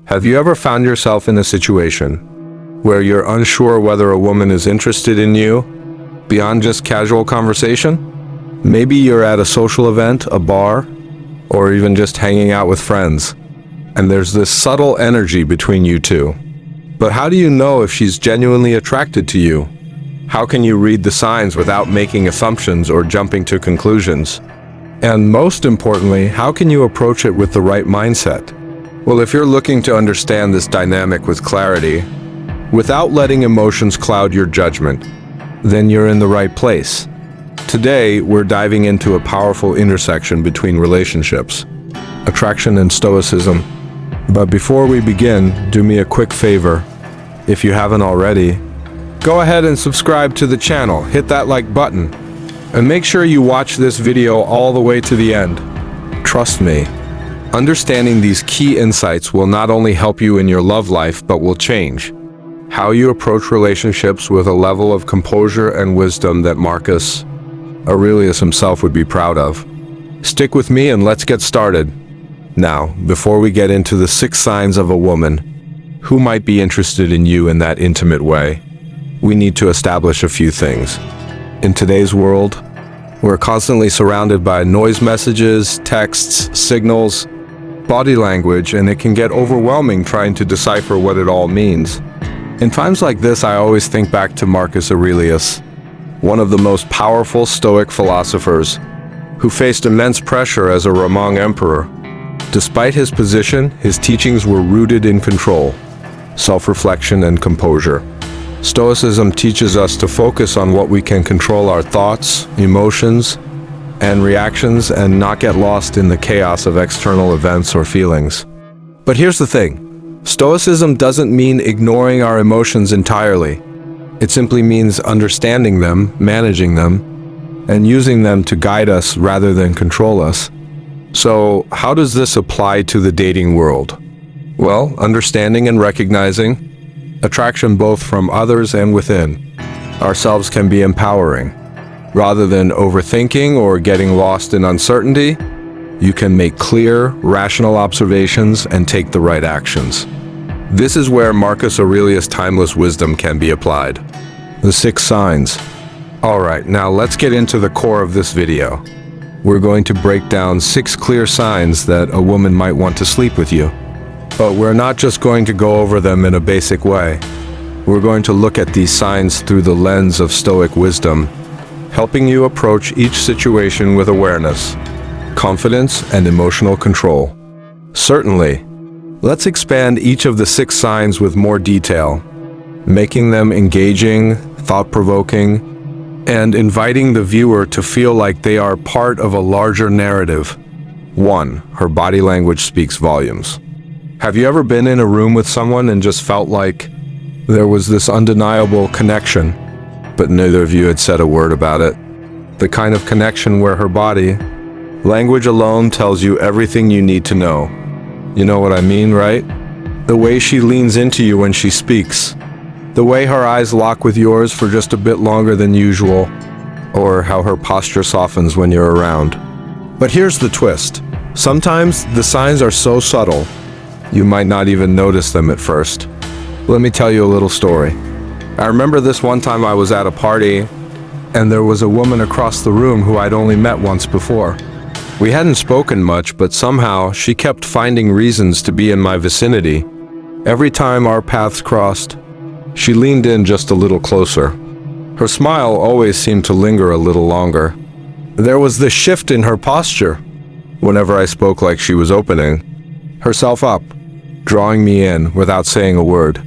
Have you ever found yourself in a situation where you're unsure whether a woman is interested in you beyond just casual conversation? Maybe you're at a social event, a bar, or even just hanging out with friends, and there's this subtle energy between you two. But how do you know if she's genuinely attracted to you? How can you read the signs without making assumptions or jumping to conclusions? And most importantly, how can you approach it with the right mindset? Well, if you're looking to understand this dynamic with clarity, without letting emotions cloud your judgment, then you're in the right place. Today, we're diving into a powerful intersection between relationships, attraction and stoicism. But before we begin, do me a quick favor. If you haven't already, go ahead and subscribe to the channel, hit that like button, and make sure you watch this video all the way to the end. Trust me, understanding these key insights will not only help you in your love life, but will change how you approach relationships with a level of composure and wisdom that Marcus Aurelius himself would be proud of. Stick with me and let's get started. Now, before we get into the 6 signs of a woman who might be interested in you in that intimate way, we need to establish a few things. In today's world, we're constantly surrounded by noise messages, texts, signals, body language, and it can get overwhelming trying to decipher what it all means. In times like this, I always think back to Marcus Aurelius, one of the most powerful Stoic philosophers, who faced immense pressure as a Roman emperor. Despite his position, his teachings were rooted in control, self-reflection, and composure. Stoicism teaches us to focus on what we can control: our thoughts, emotions, and reactions, and not get lost in the chaos of external events or feelings. But here's the thing. Stoicism doesn't mean ignoring our emotions entirely. It simply means understanding them, managing them, and using them to guide us rather than control us. So, how does this apply to the dating world? Well, understanding and recognizing attraction both from others and within ourselves can be empowering. Rather than overthinking or getting lost in uncertainty, you can make clear, rational observations and take the right actions. This is where Marcus Aurelius' timeless wisdom can be applied. The 6 signs. Alright, now let's get into the core of this video. We're going to break down 6 clear signs that a woman might want to sleep with you. But we're not just going to go over them in a basic way. We're going to look at these signs through the lens of Stoic wisdom, helping you approach each situation with awareness, confidence, and emotional control. Certainly, let's expand each of the 6 signs with more detail, making them engaging, thought-provoking, and inviting the viewer to feel like they are part of a larger narrative. 1. Her body language speaks volumes. Have you ever been in a room with someone and just felt like there was this undeniable connection, but neither of you had said a word about it? The kind of connection where her body language alone tells you everything you need to know. You know what I mean, right? The way she leans into you when she speaks, the way her eyes lock with yours for just a bit longer than usual, or how her posture softens when you're around. But here's the twist. Sometimes the signs are so subtle, you might not even notice them at first. Let me tell you a little story. I remember this one time I was at a party, and there was a woman across the room who I'd only met once before. We hadn't spoken much, but somehow she kept finding reasons to be in my vicinity. Every time our paths crossed, she leaned in just a little closer. Her smile always seemed to linger a little longer. There was this shift in her posture whenever I spoke, like she was opening herself up, drawing me in without saying a word.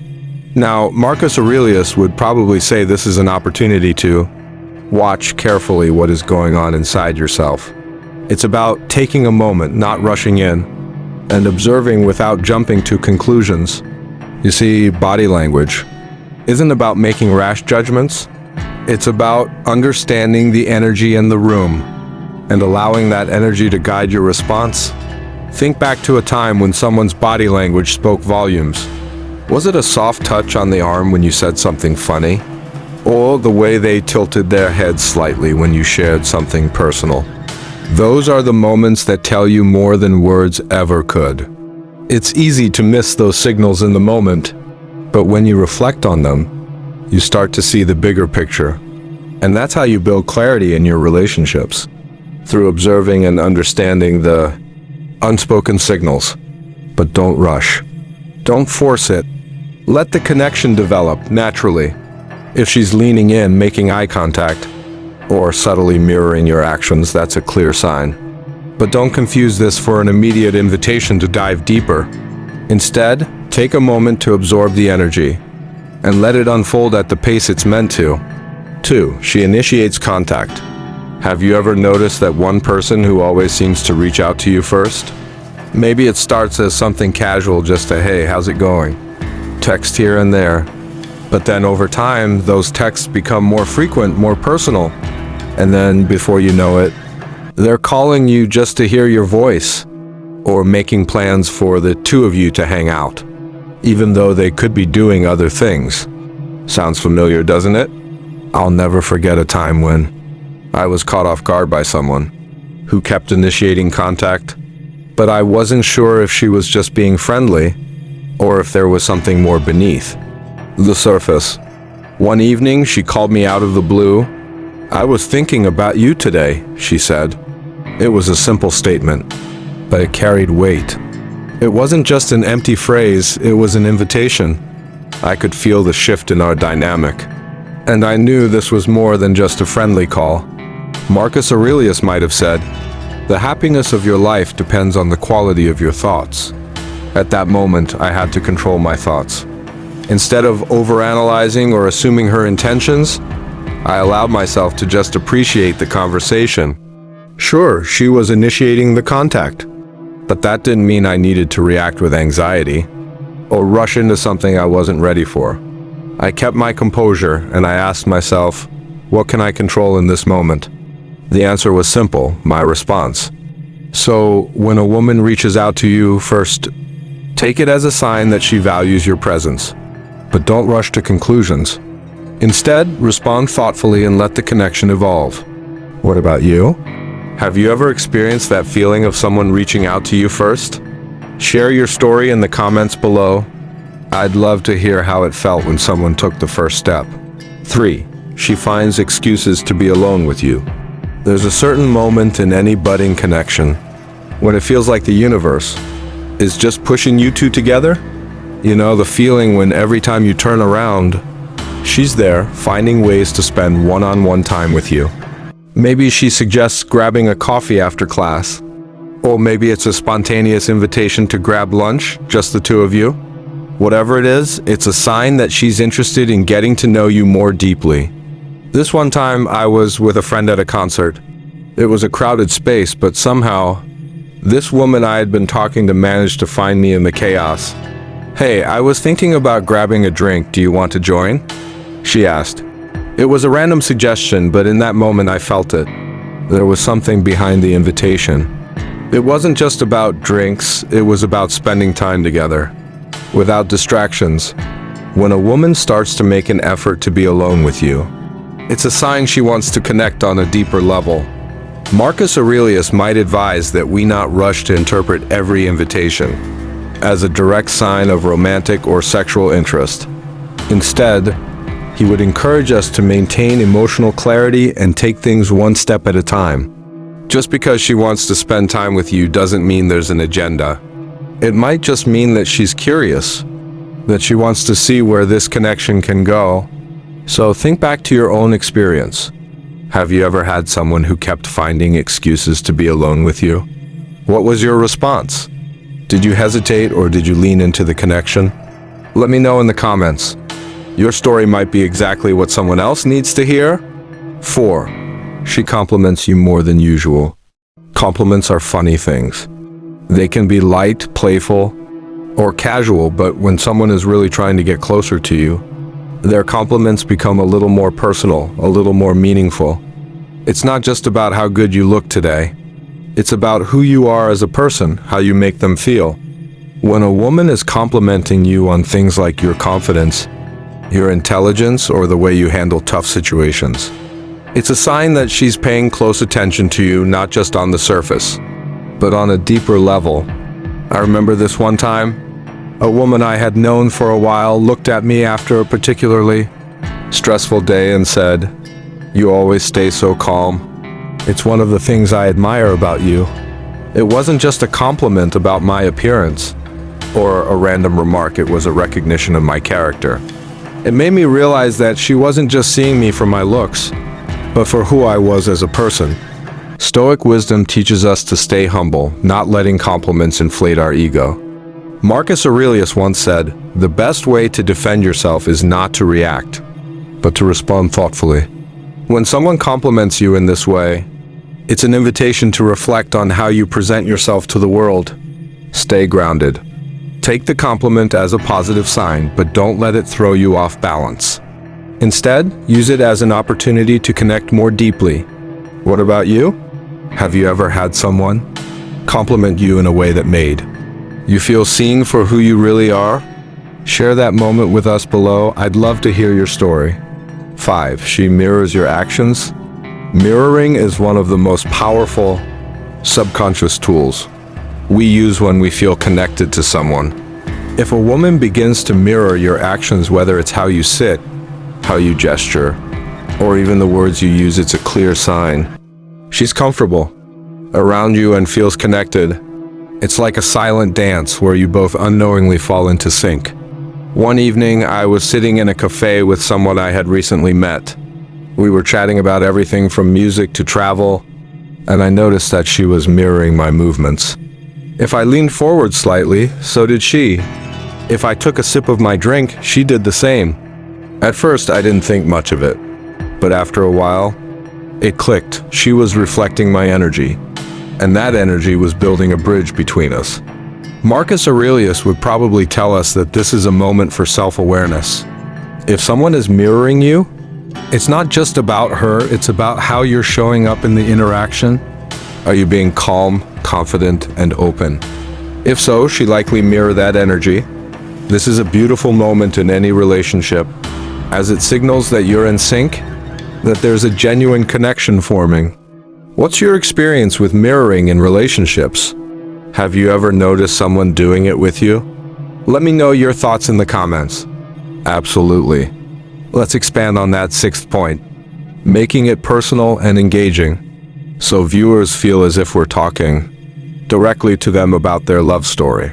Now, Marcus Aurelius would probably say this is an opportunity to watch carefully what is going on inside yourself. It's about taking a moment, not rushing in, and observing without jumping to conclusions. You see, body language isn't about making rash judgments. It's about understanding the energy in the room and allowing that energy to guide your response. Think back to a time when someone's body language spoke volumes. Was it a soft touch on the arm when you said something funny? Or the way they tilted their head slightly when you shared something personal? Those are the moments that tell you more than words ever could. It's easy to miss those signals in the moment, but when you reflect on them, you start to see the bigger picture. And that's how you build clarity in your relationships, through observing and understanding the unspoken signals. But don't rush. Don't force it. Let the connection develop naturally. If she's leaning in, making eye contact, or subtly mirroring your actions, that's a clear sign. But don't confuse this for an immediate invitation to dive deeper. Instead, take a moment to absorb the energy and let it unfold at the pace it's meant to. 2. She initiates contact. Have you ever noticed that one person who always seems to reach out to you first? Maybe it starts as something casual, just a "Hey, how's it going?" text here and there. But then over time, those texts become more frequent, more personal. And then, before you know it, they're calling you just to hear your voice, or making plans for the two of you to hang out, even though they could be doing other things. Sounds familiar, doesn't it? I'll never forget a time when I was caught off guard by someone who kept initiating contact, but I wasn't sure if she was just being friendly or if there was something more beneath the surface. One evening, she called me out of the blue. "I was thinking about you today," she said. It was a simple statement, but it carried weight. It wasn't just an empty phrase, it was an invitation. I could feel the shift in our dynamic, and I knew this was more than just a friendly call. Marcus Aurelius might have said, "The happiness of your life depends on the quality of your thoughts." At that moment, I had to control my thoughts. Instead of overanalyzing or assuming her intentions, I allowed myself to just appreciate the conversation. Sure, she was initiating the contact, but that didn't mean I needed to react with anxiety or rush into something I wasn't ready for. I kept my composure and I asked myself, what can I control in this moment? The answer was simple, my response. So, when a woman reaches out to you, first, take it as a sign that she values your presence, but don't rush to conclusions. Instead, respond thoughtfully and let the connection evolve. What about you? Have you ever experienced that feeling of someone reaching out to you first? Share your story in the comments below. I'd love to hear how it felt when someone took the first step. 3. She finds excuses to be alone with you. There's a certain moment in any budding connection when it feels like the universe is just pushing you two together. You know, the feeling when every time you turn around, she's there, finding ways to spend one-on-one time with you. Maybe she suggests grabbing a coffee after class, or maybe it's a spontaneous invitation to grab lunch, just the two of you. Whatever it is, it's a sign that she's interested in getting to know you more deeply. This one time, I was with a friend at a concert. It was a crowded space, but somehow, this woman I had been talking to managed to find me in the chaos. "Hey, I was thinking about grabbing a drink. Do you want to join?" she asked. It was a random suggestion, but in that moment I felt it. There was something behind the invitation. It wasn't just about drinks, it was about spending time together, without distractions. When a woman starts to make an effort to be alone with you, it's a sign she wants to connect on a deeper level. Marcus Aurelius might advise that we not rush to interpret every invitation as a direct sign of romantic or sexual interest. Instead, he would encourage us to maintain emotional clarity and take things one step at a time. Just because she wants to spend time with you doesn't mean there's an agenda. It might just mean that she's curious, that she wants to see where this connection can go. So think back to your own experience. Have you ever had someone who kept finding excuses to be alone with you? What was your response? Did you hesitate or did you lean into the connection? Let me know in the comments. Your story might be exactly what someone else needs to hear. 4. She compliments you more than usual. Compliments are funny things. They can be light, playful, or casual, but when someone is really trying to get closer to you, their compliments become a little more personal, a little more meaningful. It's not just about how good you look today. It's about who you are as a person, how you make them feel. When a woman is complimenting you on things like your confidence, your intelligence, or the way you handle tough situations, it's a sign that she's paying close attention to you, not just on the surface, but on a deeper level. I remember this one time. A woman I had known for a while looked at me after a particularly stressful day and said, "You always stay so calm. It's one of the things I admire about you." It wasn't just a compliment about my appearance or a random remark, it was a recognition of my character. It made me realize that she wasn't just seeing me for my looks, but for who I was as a person. Stoic wisdom teaches us to stay humble, not letting compliments inflate our ego. Marcus Aurelius once said, "The best way to defend yourself is not to react, but to respond thoughtfully." When someone compliments you in this way, it's an invitation to reflect on how you present yourself to the world. Stay grounded. Take the compliment as a positive sign, but don't let it throw you off balance. Instead, use it as an opportunity to connect more deeply. What about you? Have you ever had someone compliment you in a way that made you feel seen for who you really are? Share that moment with us below. I'd love to hear your story. 5. She mirrors your actions. Mirroring is one of the most powerful subconscious tools we use when we feel connected to someone. If a woman begins to mirror your actions, whether it's how you sit, how you gesture, or even the words you use, it's a clear sign she's comfortable around you and feels connected. It's like a silent dance where you both unknowingly fall into sync. One evening, I was sitting in a cafe with someone I had recently met. We were chatting about everything from music to travel, and I noticed that she was mirroring my movements. If I leaned forward slightly, so did she. If I took a sip of my drink, she did the same. At first, I didn't think much of it, but after a while, it clicked. She was reflecting my energy, and that energy was building a bridge between us. Marcus Aurelius would probably tell us that this is a moment for self-awareness. If someone is mirroring you, it's not just about her, it's about how you're showing up in the interaction. Are you being calm, confident, and open? If so, she likely mirrors that energy. This is a beautiful moment in any relationship, as it signals that you're in sync, that there's a genuine connection forming. What's your experience with mirroring in relationships? Have you ever noticed someone doing it with you? Let me know your thoughts in the comments. Absolutely. Let's expand on that 6th point, making it personal and engaging, so viewers feel as if we're talking directly to them about their love story.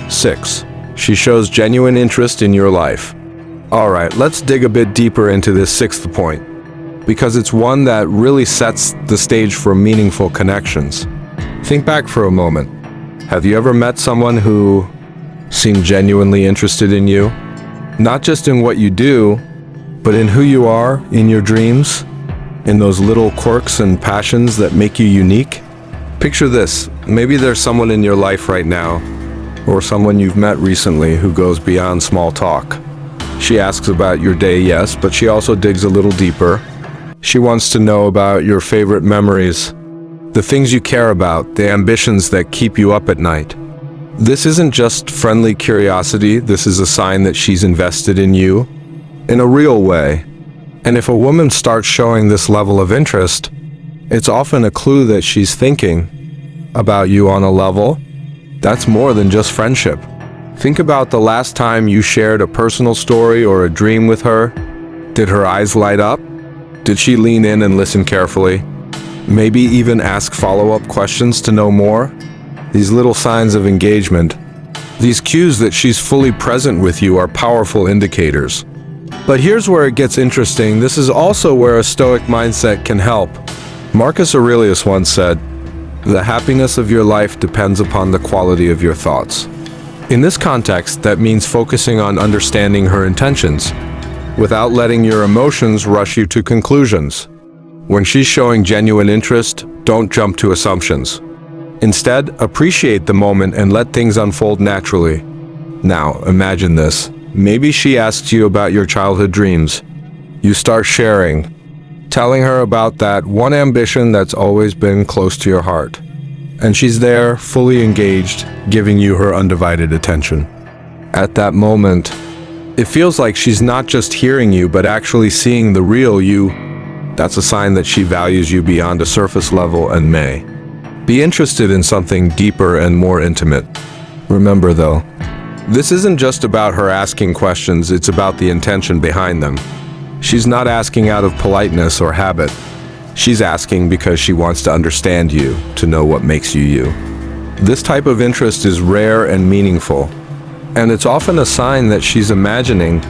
6. She shows genuine interest in your life. All right, let's dig a bit deeper into this 6th point, because it's one that really sets the stage for meaningful connections. Think back for a moment. Have you ever met someone who seemed genuinely interested in you? Not just in what you do, but in who you are, in your dreams, in those little quirks and passions that make you unique? Picture this. Maybe there's someone in your life right now, or someone you've met recently who goes beyond small talk. She asks about your day, yes, but she also digs a little deeper. She wants to know about your favorite memories, the things you care about, the ambitions that keep you up at night. This isn't just friendly curiosity, this is a sign that she's invested in you in a real way. And if a woman starts showing this level of interest, it's often a clue that she's thinking about you on a level that's more than just friendship. Think about the last time you shared a personal story or a dream with her. Did her eyes light up? Did she lean in and listen carefully? Maybe even ask follow-up questions to know more? These little signs of engagement, these cues that she's fully present with you, are powerful indicators. But here's where it gets interesting. This is also where a Stoic mindset can help. Marcus Aurelius once said, "The happiness of your life depends upon the quality of your thoughts." In this context, that means focusing on understanding her intentions, without letting your emotions rush you to conclusions. When she's showing genuine interest, don't jump to assumptions. Instead, appreciate the moment and let things unfold naturally. Now, imagine this. Maybe she asks you about your childhood dreams. You start sharing, telling her about that one ambition that's always been close to your heart. And she's there, fully engaged, giving you her undivided attention. At that moment, it feels like she's not just hearing you, but actually seeing the real you. That's a sign that she values you beyond a surface level and may be interested in something deeper and more intimate. Remember though, this isn't just about her asking questions, it's about the intention behind them. She's not asking out of politeness or habit. She's asking because she wants to understand you, to know what makes you you. This type of interest is rare and meaningful, and it's often a sign that she's imagining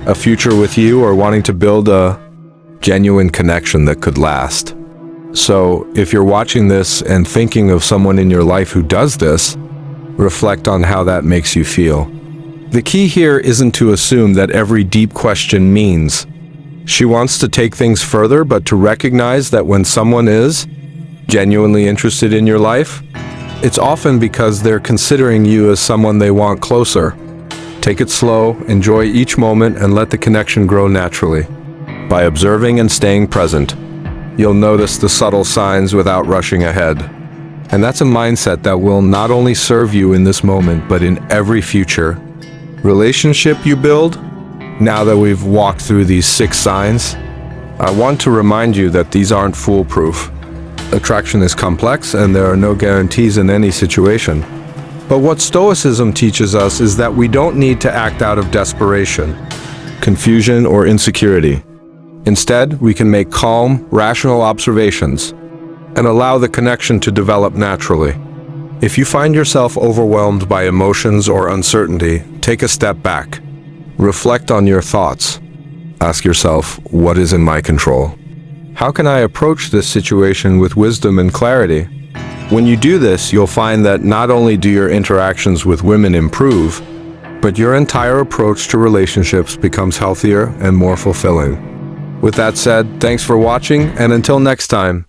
a future with you or wanting to build a genuine connection that could last. So, if you're watching this and thinking of someone in your life who does this, reflect on how that makes you feel. The key here isn't to assume that every deep question means she wants to take things further, but to recognize that when someone is genuinely interested in your life, it's often because they're considering you as someone they want closer. Take it slow, enjoy each moment, and let the connection grow naturally. By observing and staying present, you'll notice the subtle signs without rushing ahead. And that's a mindset that will not only serve you in this moment, but in every future relationship you build. Now that we've walked through these 6 signs, I want to remind you that these aren't foolproof. Attraction is complex and there are no guarantees in any situation. But what Stoicism teaches us is that we don't need to act out of desperation, confusion, or insecurity. Instead, we can make calm, rational observations and allow the connection to develop naturally. If you find yourself overwhelmed by emotions or uncertainty, take a step back. Reflect on your thoughts. Ask yourself, what is in my control? How can I approach this situation with wisdom and clarity? When you do this, you'll find that not only do your interactions with women improve, but your entire approach to relationships becomes healthier and more fulfilling. With that said, thanks for watching, and until next time.